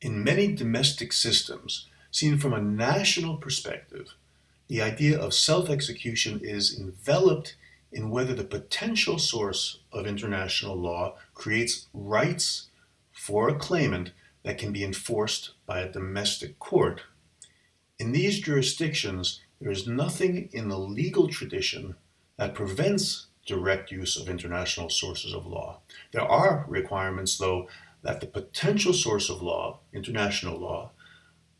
In many domestic systems, seen from a national perspective, the idea of self-execution is enveloped in whether the potential source of international law creates rights for a claimant that can be enforced by a domestic court. In these jurisdictions, there is nothing in the legal tradition that prevents direct use of international sources of law. There are requirements, though, that the potential source of law, international law,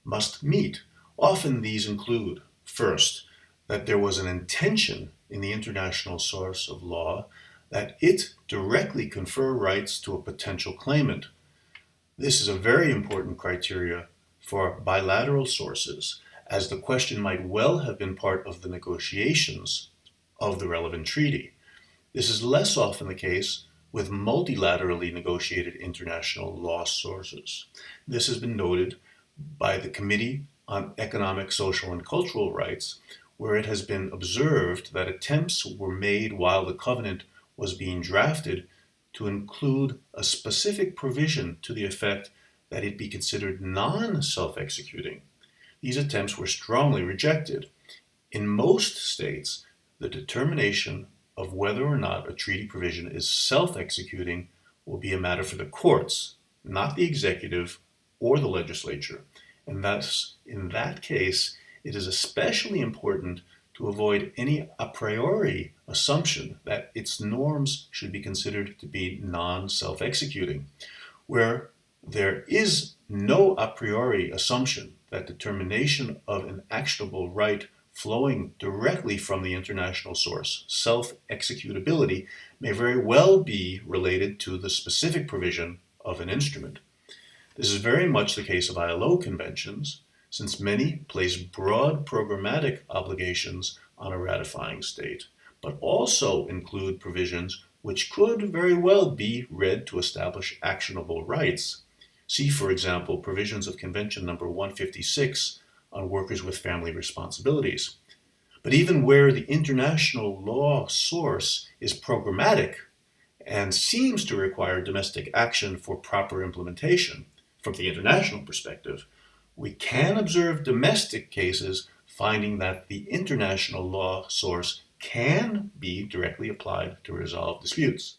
must meet. Often these include, first, that there was an intention in the international source of law that it directly confer rights to a potential claimant. This is a very important criteria for bilateral sources, as the question might well have been part of the negotiations of the relevant treaty. This is less often the case with multilaterally negotiated international law sources. This has been noted by the Committee on Economic, Social, and Cultural Rights, where it has been observed that attempts were made while the covenant was being drafted to include a specific provision to the effect that it be considered non-self-executing. These attempts were strongly rejected. In most states, the determination of whether or not a treaty provision is self-executing will be a matter for the courts, not the executive or the legislature. And thus, in that case, it is especially important to avoid any a priori assumption that its norms should be considered to be non-self-executing. Where there is no a priori assumption that determination of an actionable right flowing directly from the international source, self-executability, may very well be related to the specific provision of an instrument. This is very much the case of ILO conventions, since many place broad programmatic obligations on a ratifying state, but also include provisions which could very well be read to establish actionable rights. See, for example, provisions of Convention number 156 on workers with family responsibilities. But even where the international law source is programmatic and seems to require domestic action for proper implementation, from the international perspective, we can observe domestic cases finding that the international law source can be directly applied to resolve disputes.